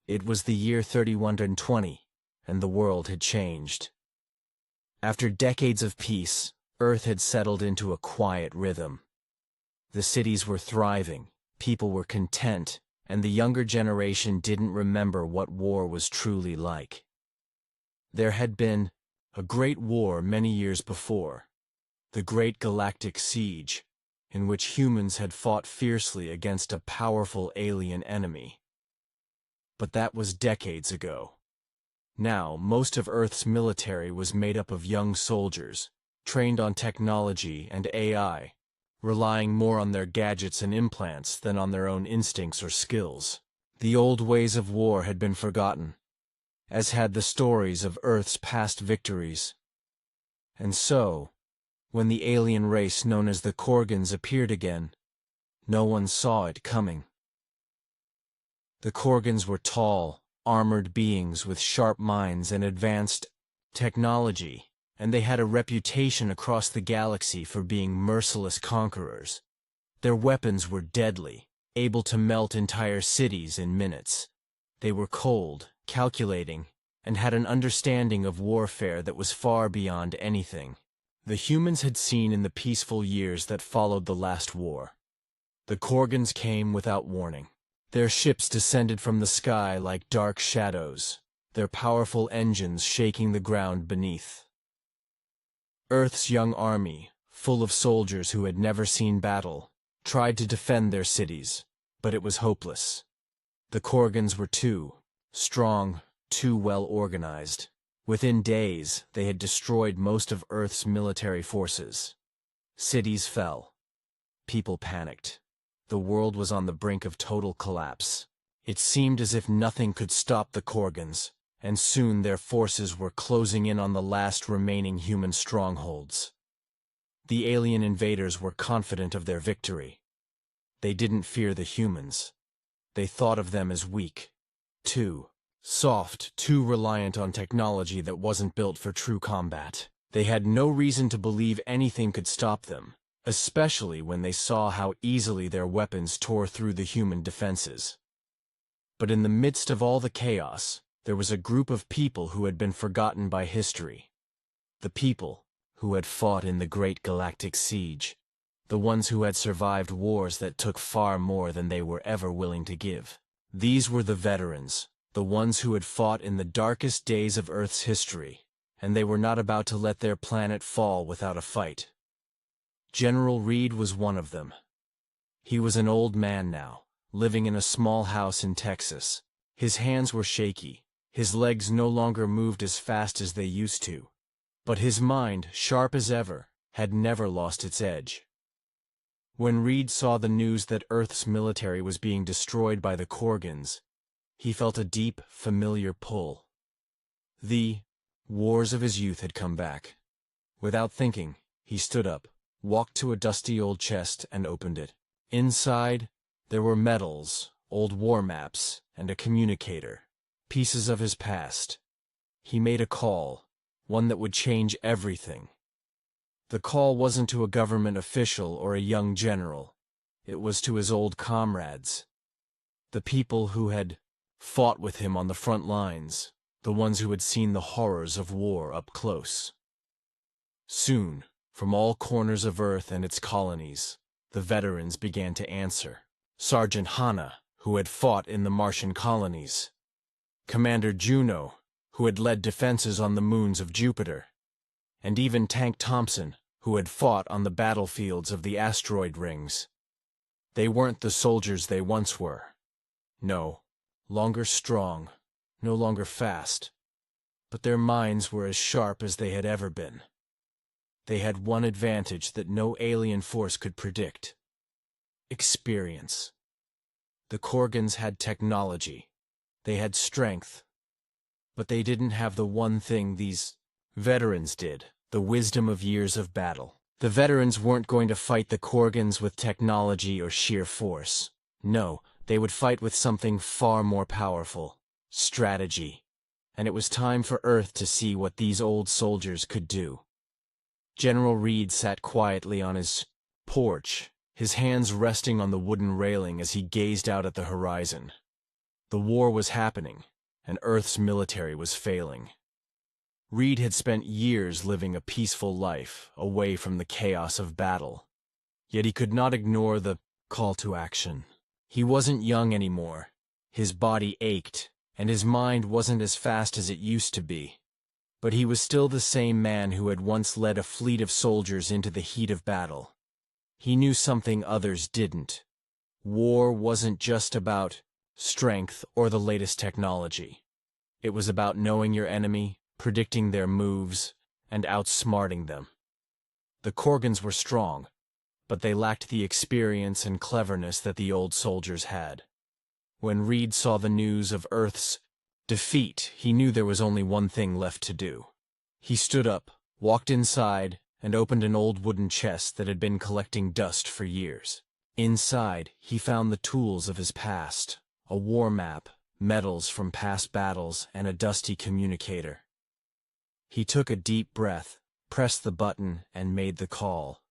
It was the year 3120, and the world had changed. After decades of peace, Earth had settled into a quiet rhythm. The cities were thriving, people were content, and the younger generation didn't remember what war was truly like. There had been a great war many years before, the Great Galactic Siege, in which humans had fought fiercely against a powerful alien enemy. But that was decades ago. Now, most of Earth's military was made up of young soldiers, trained on technology and AI, relying more on their gadgets and implants than on their own instincts or skills. The old ways of war had been forgotten, as had the stories of Earth's past victories. And so, when the alien race known as the Korgans appeared again, no one saw it coming. The Korgans were tall, armored beings with sharp minds and advanced technology, and they had a reputation across the galaxy for being merciless conquerors. Their weapons were deadly, able to melt entire cities in minutes. They were cold, calculating, and had an understanding of warfare that was far beyond anything the humans had seen in the peaceful years that followed the last war. The Korgans came without warning. Their ships descended from the sky like dark shadows, their powerful engines shaking the ground beneath. Earth's young army, full of soldiers who had never seen battle, tried to defend their cities, but it was hopeless. The Korgans were too strong, too well organized. Within days, they had destroyed most of Earth's military forces. Cities fell. People panicked. The world was on the brink of total collapse. It seemed as if nothing could stop the Korgans, and soon their forces were closing in on the last remaining human strongholds. The alien invaders were confident of their victory. They didn't fear the humans. They thought of them as weak, too soft, too reliant on technology that wasn't built for true combat. They had no reason to believe anything could stop them, especially when they saw how easily their weapons tore through the human defenses. But in the midst of all the chaos, there was a group of people who had been forgotten by history. The people who had fought in the Great Galactic Siege. The ones who had survived wars that took far more than they were ever willing to give. These were the veterans, the ones who had fought in the darkest days of Earth's history, and they were not about to let their planet fall without a fight. General Reed was one of them. He was an old man now, living in a small house in Texas. His hands were shaky, his legs no longer moved as fast as they used to. But his mind, sharp as ever, had never lost its edge. When Reed saw the news that Earth's military was being destroyed by the Korgans, he felt a deep, familiar pull. The wars of his youth had come back. Without thinking, he stood up, walked to a dusty old chest, and opened it. Inside, there were medals, old war maps, and a communicator, pieces of his past. He made a call, one that would change everything. The call wasn't to a government official or a young general. It was to his old comrades. The people who had fought with him on the front lines, the ones who had seen the horrors of war up close. Soon, from all corners of Earth and its colonies, the veterans began to answer. Sergeant Hanna, who had fought in the Martian colonies. Commander Juno, who had led defenses on the moons of Jupiter. And even Tank Thompson, who had fought on the battlefields of the asteroid rings. They weren't the soldiers they once were. No longer strong, no longer fast, but their minds were as sharp as they had ever been. They had one advantage that no alien force could predict: experience. The Korgans had technology, they had strength, but they didn't have the one thing these veterans did: the wisdom of years of battle. The veterans weren't going to fight the Korgans with technology or sheer force. No, they would fight with something far more powerful: strategy. And it was time for Earth to see what these old soldiers could do. General Reed sat quietly on his porch, his hands resting on the wooden railing as he gazed out at the horizon. The war was happening, and Earth's military was failing. Reed had spent years living a peaceful life, away from the chaos of battle. Yet he could not ignore the call to action. He wasn't young anymore. His body ached, and his mind wasn't as fast as it used to be. But he was still the same man who had once led a fleet of soldiers into the heat of battle. He knew something others didn't. War wasn't just about strength or the latest technology. It was about knowing your enemy, predicting their moves, and outsmarting them. The Korgans were strong, but they lacked the experience and cleverness that the old soldiers had. When Reed saw the news of Earth's defeat, he knew there was only one thing left to do. He stood up, walked inside, and opened an old wooden chest that had been collecting dust for years. Inside, he found the tools of his past, a war map, medals from past battles, and a dusty communicator. He took a deep breath, pressed the button, and made the call.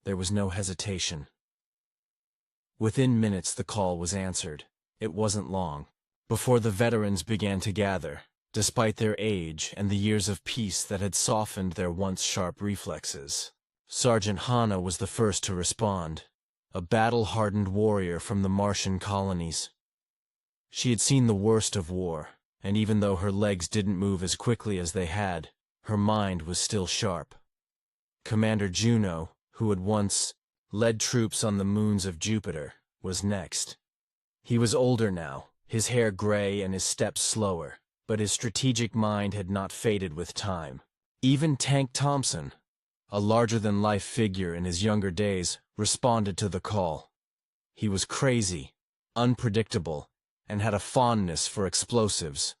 There was no hesitation. Within minutes, the call was answered. It wasn't long before the veterans began to gather, despite their age and the years of peace that had softened their once sharp reflexes. Sergeant Hanna was the first to respond, a battle-hardened warrior from the Martian colonies. She had seen the worst of war, and even though her legs didn't move as quickly as they had, her mind was still sharp. Commander Juno, who had once led troops on the moons of Jupiter, was next. He was older now, his hair gray and his steps slower, but his strategic mind had not faded with time. Even Tank Thompson, a larger-than-life figure in his younger days, responded to the call. He was crazy, unpredictable, and had a fondness for explosives.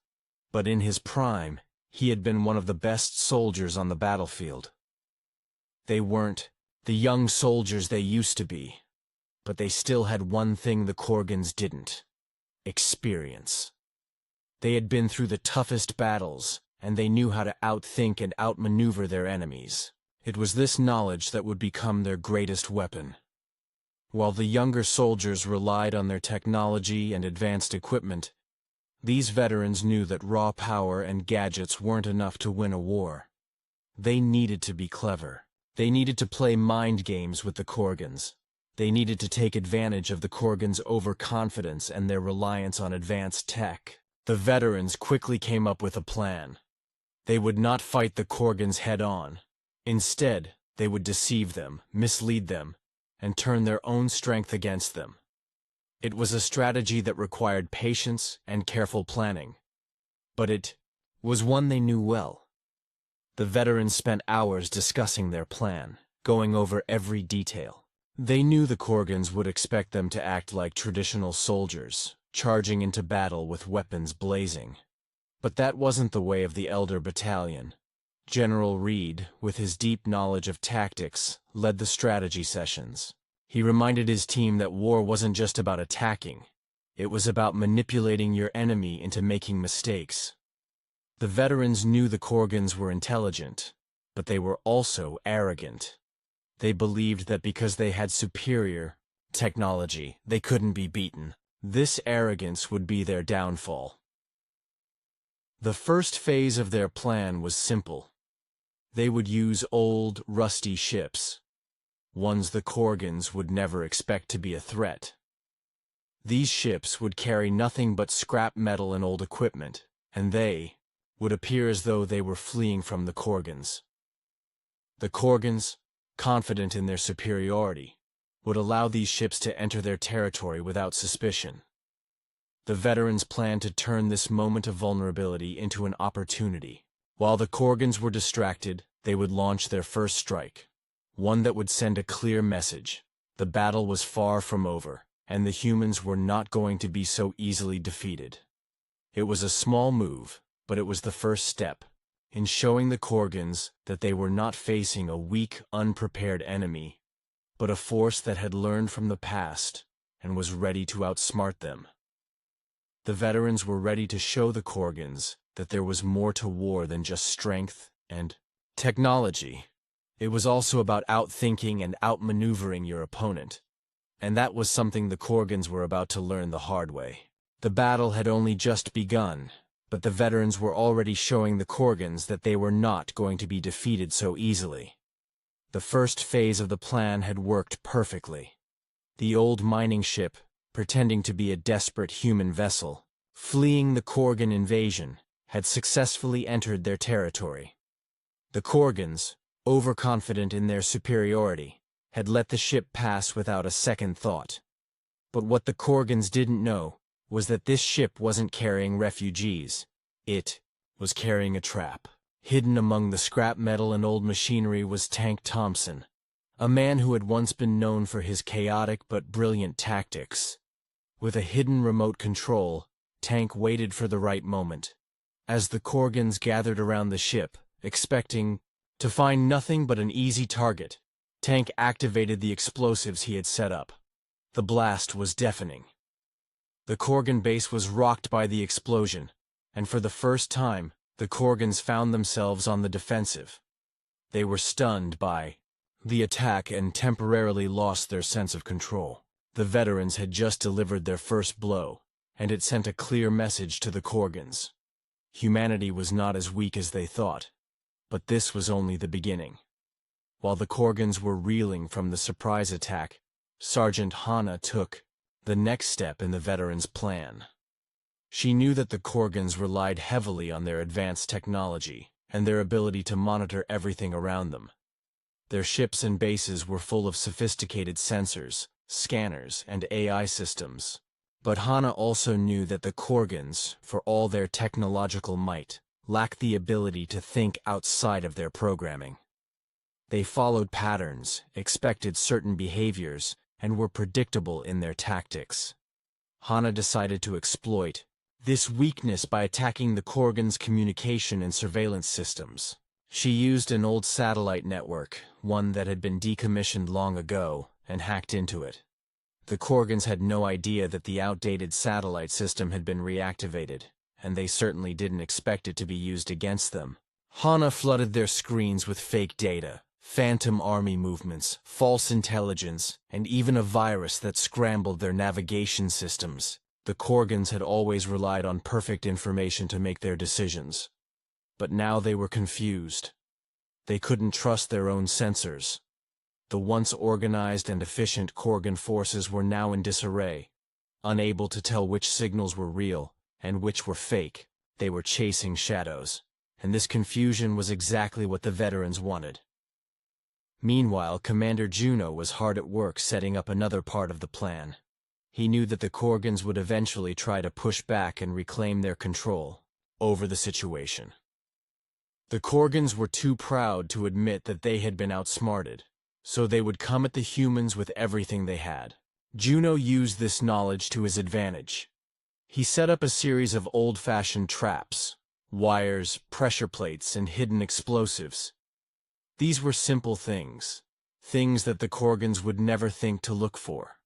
But in his prime, he had been one of the best soldiers on the battlefield. They weren't the young soldiers they used to be, but they still had one thing the Korgans didn't: experience. They had been through the toughest battles, and they knew how to outthink and outmaneuver their enemies. It was this knowledge that would become their greatest weapon. While the younger soldiers relied on their technology and advanced equipment, these veterans knew that raw power and gadgets weren't enough to win a war. They needed to be clever. They needed to play mind games with the Korgans. They needed to take advantage of the Korgans' overconfidence and their reliance on advanced tech. The veterans quickly came up with a plan. They would not fight the Korgans head-on. Instead, they would deceive them, mislead them, and turn their own strength against them. It was a strategy that required patience and careful planning, but it was one they knew well. The veterans spent hours discussing their plan, going over every detail. They knew the Korgans would expect them to act like traditional soldiers, charging into battle with weapons blazing. But that wasn't the way of the Elder Battalion. General Reed, with his deep knowledge of tactics, led the strategy sessions. He reminded his team that war wasn't just about attacking. It was about manipulating your enemy into making mistakes. The veterans knew the Korgans were intelligent, but they were also arrogant. They believed that because they had superior technology, they couldn't be beaten. This arrogance would be their downfall. The first phase of their plan was simple. They would use old, rusty ships, ones the Korgans would never expect to be a threat. These ships would carry nothing but scrap metal and old equipment, and they would appear as though they were fleeing from the Korgans. The Korgans, confident in their superiority, would allow these ships to enter their territory without suspicion. The veterans planned to turn this moment of vulnerability into an opportunity. While the Korgans were distracted, they would launch their first strike, one that would send a clear message. The battle was far from over, and the humans were not going to be so easily defeated. It was a small move, but it was the first step in showing the Korgans that they were not facing a weak, unprepared enemy, but a force that had learned from the past and was ready to outsmart them. The veterans were ready to show the Korgans that there was more to war than just strength and technology. It was also about outthinking and outmaneuvering your opponent. And that was something the Korgans were about to learn the hard way. The battle had only just begun, but the veterans were already showing the Korgans that they were not going to be defeated so easily. The first phase of the plan had worked perfectly. The old mining ship, pretending to be a desperate human vessel, fleeing the Korgan invasion, had successfully entered their territory. The Korgans, overconfident in their superiority, had let the ship pass without a second thought. But what the Korgans didn't know was that this ship wasn't carrying refugees. It was carrying a trap. Hidden among the scrap metal and old machinery was Tank Thompson, a man who had once been known for his chaotic but brilliant tactics. With a hidden remote control, Tank waited for the right moment. As the Korgans gathered around the ship, expecting to find nothing but an easy target, Tank activated the explosives he had set up. The blast was deafening. The Korgan base was rocked by the explosion, and for the first time, the Korgans found themselves on the defensive. They were stunned by the attack and temporarily lost their sense of control. The veterans had just delivered their first blow, and it sent a clear message to the Korgans. Humanity was not as weak as they thought, but this was only the beginning. While the Korgans were reeling from the surprise attack, Sergeant Hana took the next step in the veterans' plan. She knew that the Korgans relied heavily on their advanced technology and their ability to monitor everything around them. Their ships and bases were full of sophisticated sensors, scanners, and AI systems. But Hana also knew that the Korgans, for all their technological might, lacked the ability to think outside of their programming. They followed patterns, expected certain behaviors, and were predictable in their tactics. Hana decided to exploit this weakness by attacking the Korgans' communication and surveillance systems. She used an old satellite network, one that had been decommissioned long ago, and hacked into it. The Korgans had no idea that the outdated satellite system had been reactivated, and they certainly didn't expect it to be used against them. Hana flooded their screens with fake data, phantom army movements, false intelligence, and even a virus that scrambled their navigation systems. The Korgans had always relied on perfect information to make their decisions. But now they were confused. They couldn't trust their own sensors. The once organized and efficient Korgan forces were now in disarray, unable to tell which signals were real and which were fake. They were chasing shadows, and this confusion was exactly what the veterans wanted. Meanwhile, Commander Juno was hard at work setting up another part of the plan. He knew that the Korgans would eventually try to push back and reclaim their control over the situation. The Korgans were too proud to admit that they had been outsmarted, so they would come at the humans with everything they had. Juno used this knowledge to his advantage. He set up a series of old-fashioned traps, wires, pressure plates, and hidden explosives. These were simple things that the Korgans would never think to look for.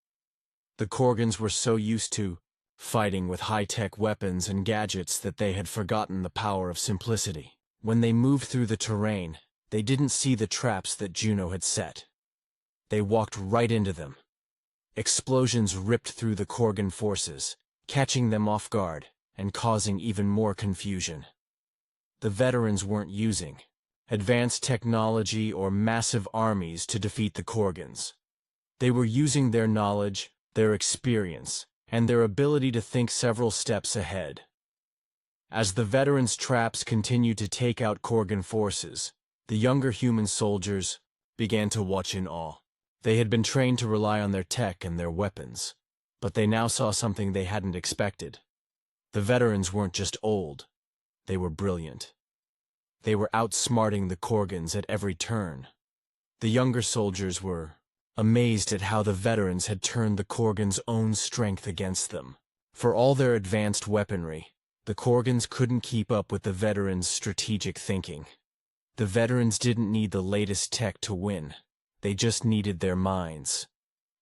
The Korgans were so used to fighting with high-tech weapons and gadgets that they had forgotten the power of simplicity. When they moved through the terrain, they didn't see the traps that Juno had set. They walked right into them. Explosions ripped through the Korgan forces, catching them off guard and causing even more confusion. The veterans weren't using advanced technology or massive armies to defeat the Korgans. They were using their knowledge, their experience, and their ability to think several steps ahead. As the veterans' traps continued to take out Korgan forces, the younger human soldiers began to watch in awe. They had been trained to rely on their tech and their weapons, but they now saw something they hadn't expected. The veterans weren't just old, they were brilliant. They were outsmarting the Korgans at every turn. The younger soldiers were amazed at how the veterans had turned the Korgans' own strength against them. For all their advanced weaponry, the Korgans couldn't keep up with the veterans' strategic thinking. The veterans didn't need the latest tech to win. They just needed their minds.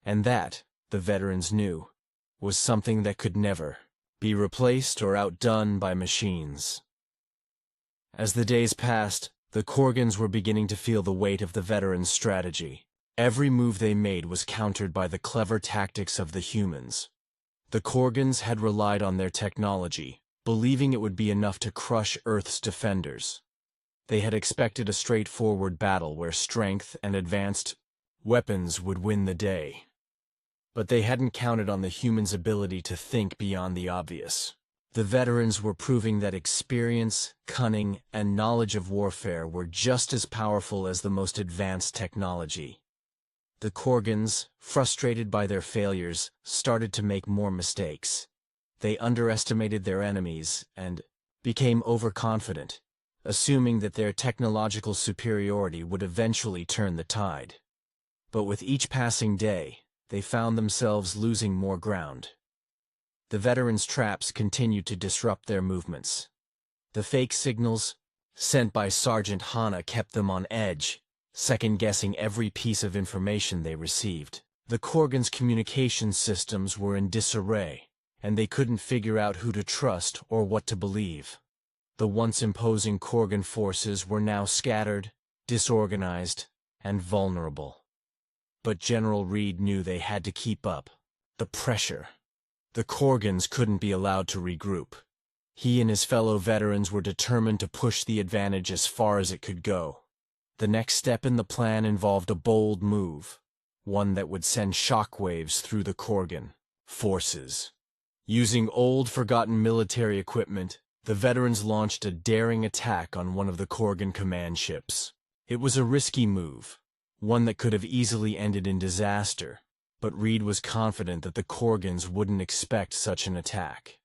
And that, the veterans knew, was something that could never be replaced or outdone by machines. As the days passed, the Korgans were beginning to feel the weight of the veterans' strategy. Every move they made was countered by the clever tactics of the humans. The Korgans had relied on their technology, believing it would be enough to crush Earth's defenders. They had expected a straightforward battle where strength and advanced weapons would win the day. But they hadn't counted on the humans' ability to think beyond the obvious. The veterans were proving that experience, cunning, and knowledge of warfare were just as powerful as the most advanced technology. The Korgans, frustrated by their failures, started to make more mistakes. They underestimated their enemies and became overconfident, assuming that their technological superiority would eventually turn the tide. But with each passing day, they found themselves losing more ground. The veterans' traps continued to disrupt their movements. The fake signals sent by Sergeant Hana kept them on edge, second-guessing every piece of information they received. The Korgans' communication systems were in disarray, and they couldn't figure out who to trust or what to believe. The once imposing Korgan forces were now scattered, disorganized, and vulnerable. But General Reed knew they had to keep up. The pressure. The Korgans couldn't be allowed to regroup. He and his fellow veterans were determined to push the advantage as far as it could go. The next step in the plan involved a bold move, one that would send shockwaves through the Korgan forces. Using old, forgotten military equipment, the veterans launched a daring attack on one of the Korgan command ships. It was a risky move, one that could have easily ended in disaster, but Reed was confident that the Korgans wouldn't expect such an attack.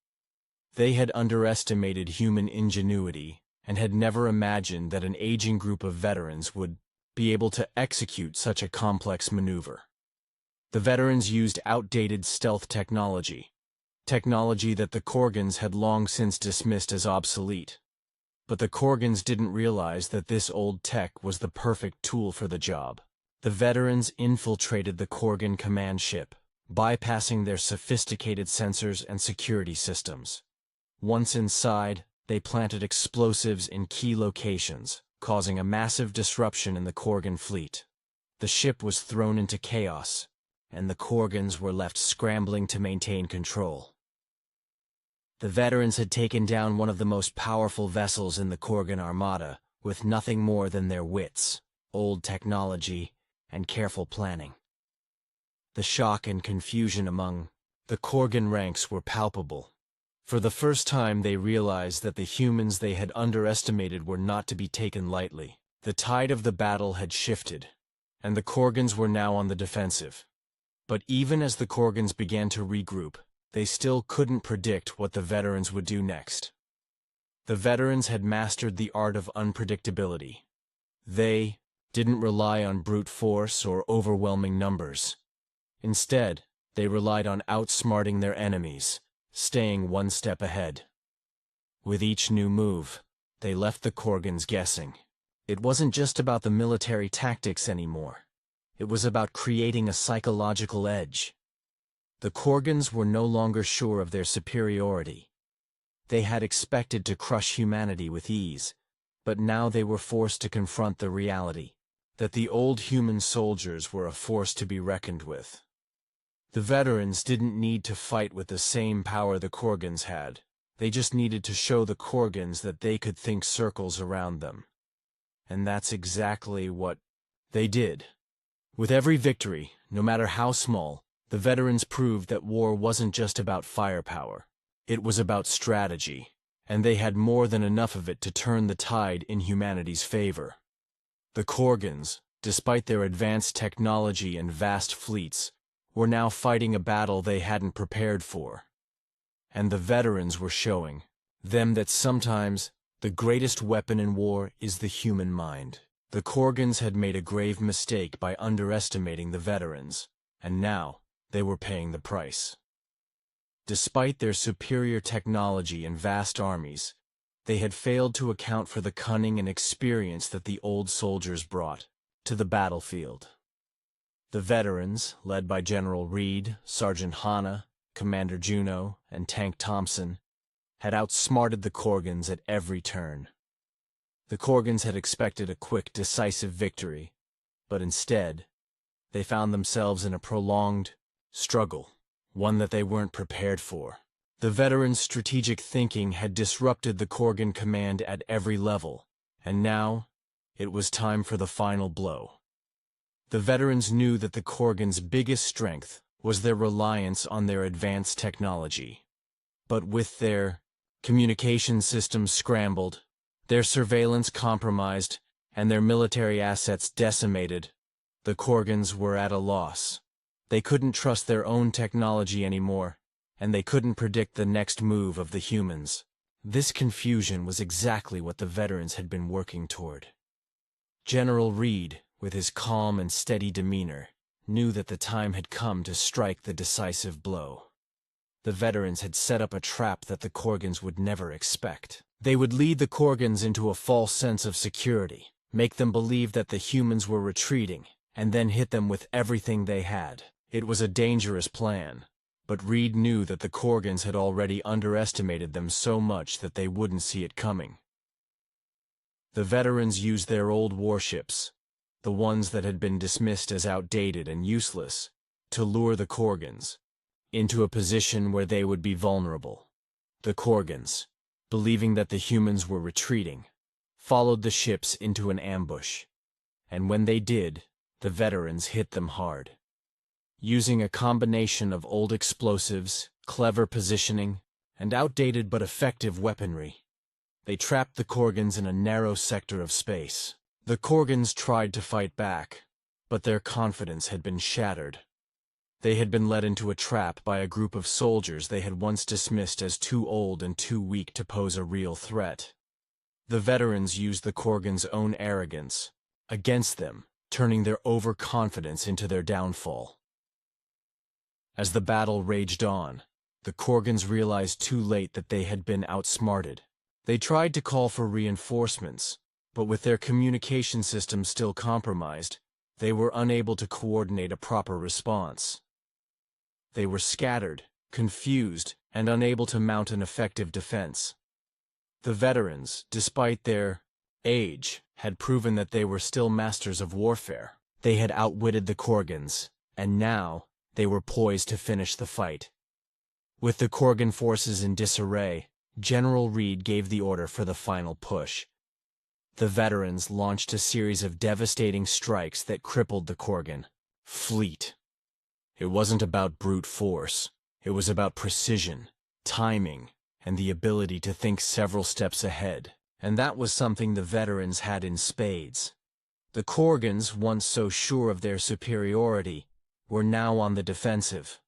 They had underestimated human ingenuity and had never imagined that an aging group of veterans would be able to execute such a complex maneuver. The veterans used outdated stealth technology that the Korgans had long since dismissed as obsolete. But the Korgans didn't realize that this old tech was the perfect tool for the job. The veterans infiltrated the Korgan command ship, bypassing their sophisticated sensors and security systems. Once inside, they planted explosives in key locations, causing a massive disruption in the Korgan fleet. The ship was thrown into chaos, and the Korgans were left scrambling to maintain control. The veterans had taken down one of the most powerful vessels in the Korgan armada with nothing more than their wits, old technology, and careful planning. The shock and confusion among the Korgan ranks were palpable. For the first time they realized that the humans they had underestimated were not to be taken lightly. The tide of the battle had shifted, and the Korgans were now on the defensive. But even as the Korgans began to regroup, they still couldn't predict what the veterans would do next. The veterans had mastered the art of unpredictability. They didn't rely on brute force or overwhelming numbers. Instead, they relied on outsmarting their enemies, staying one step ahead. With each new move, they left the Korgans guessing. It wasn't just about the military tactics anymore. It was about creating a psychological edge. The Korgans were no longer sure of their superiority. They had expected to crush humanity with ease, but now they were forced to confront the reality that the old human soldiers were a force to be reckoned with. The veterans didn't need to fight with the same power the Korgans had. They just needed to show the Korgans that they could think circles around them. And that's exactly what they did. With every victory, no matter how small, the veterans proved that war wasn't just about firepower. It was about strategy, and they had more than enough of it to turn the tide in humanity's favor. The Korgans, despite their advanced technology and vast fleets, were now fighting a battle they hadn't prepared for. And the veterans were showing them that sometimes the greatest weapon in war is the human mind. The Korgans had made a grave mistake by underestimating the veterans, and now they were paying the price. Despite their superior technology and vast armies, they had failed to account for the cunning and experience that the old soldiers brought to the battlefield. The veterans, led by General Reed, Sergeant Hana, Commander Juno, and Tank Thompson, had outsmarted the Korgans at every turn. The Korgans had expected a quick, decisive victory, but instead, they found themselves in a prolonged struggle, one that they weren't prepared for. The veterans' strategic thinking had disrupted the Korgan command at every level, and now it was time for the final blow. The veterans knew that the Korgans' biggest strength was their reliance on their advanced technology. But with their communication systems scrambled, their surveillance compromised, and their military assets decimated, the Korgans were at a loss. They couldn't trust their own technology anymore, and they couldn't predict the next move of the humans. This confusion was exactly what the veterans had been working toward. General Reed, with his calm and steady demeanor, knew that the time had come to strike the decisive blow. The veterans had set up a trap that the Korgans would never expect. They would lead the Korgans into a false sense of security, make them believe that the humans were retreating, and then hit them with everything they had. It was a dangerous plan, but Reed knew that the Korgans had already underestimated them so much that they wouldn't see it coming. The veterans used their old warships, the ones that had been dismissed as outdated and useless, to lure the Korgans into a position where they would be vulnerable. The Korgans, believing that the humans were retreating, followed the ships into an ambush, and when they did, the veterans hit them hard. Using a combination of old explosives, clever positioning, and outdated but effective weaponry, they trapped the Korgans in a narrow sector of space. The Korgans tried to fight back, but their confidence had been shattered. They had been led into a trap by a group of soldiers they had once dismissed as too old and too weak to pose a real threat. The veterans used the Korgans' own arrogance against them, turning their overconfidence into their downfall. As the battle raged on, the Korgans realized too late that they had been outsmarted. They tried to call for reinforcements, but with their communication systems still compromised, they were unable to coordinate a proper response. They were scattered, confused, and unable to mount an effective defense. The veterans, despite their age, had proven that they were still masters of warfare. They had outwitted the Korgans, and now they were poised to finish the fight. With the Korgan forces in disarray, General Reed gave the order for the final push. The veterans launched a series of devastating strikes that crippled the Korgan fleet. It wasn't about brute force. It was about precision, timing, and the ability to think several steps ahead. And that was something the veterans had in spades. The Korgans, once so sure of their superiority, were now on the defensive.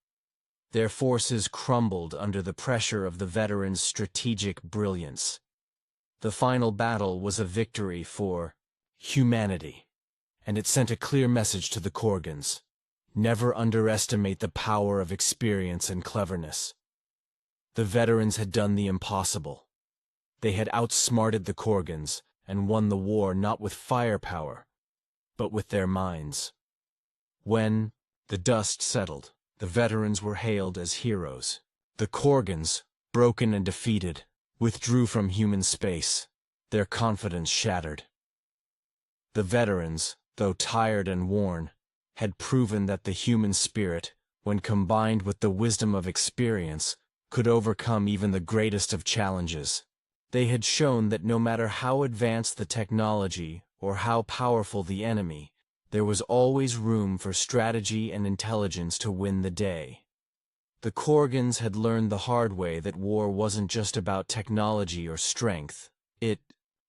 Their forces crumbled under the pressure of the veterans' strategic brilliance. The final battle was a victory for humanity, and it sent a clear message to the Korgans. Never underestimate the power of experience and cleverness. The veterans had done the impossible. They had outsmarted the Korgans and won the war not with firepower, but with their minds. When the dust settled, the veterans were hailed as heroes. The Korgans, broken and defeated, withdrew from human space, their confidence shattered. The veterans, though tired and worn, had proven that the human spirit, when combined with the wisdom of experience, could overcome even the greatest of challenges. They had shown that no matter how advanced the technology or how powerful the enemy, there was always room for strategy and intelligence to win the day. The Korgans had learned the hard way that war wasn't just about technology or strength. It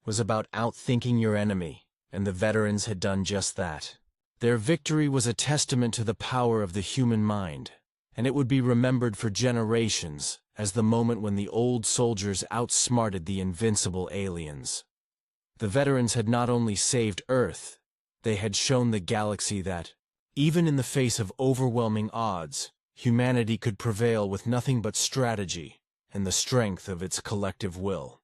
was about outthinking your enemy, and the veterans had done just that. Their victory was a testament to the power of the human mind, and it would be remembered for generations as the moment when the old soldiers outsmarted the invincible aliens. The veterans had not only saved Earth, they had shown the galaxy that, even in the face of overwhelming odds, humanity could prevail with nothing but strategy and the strength of its collective will.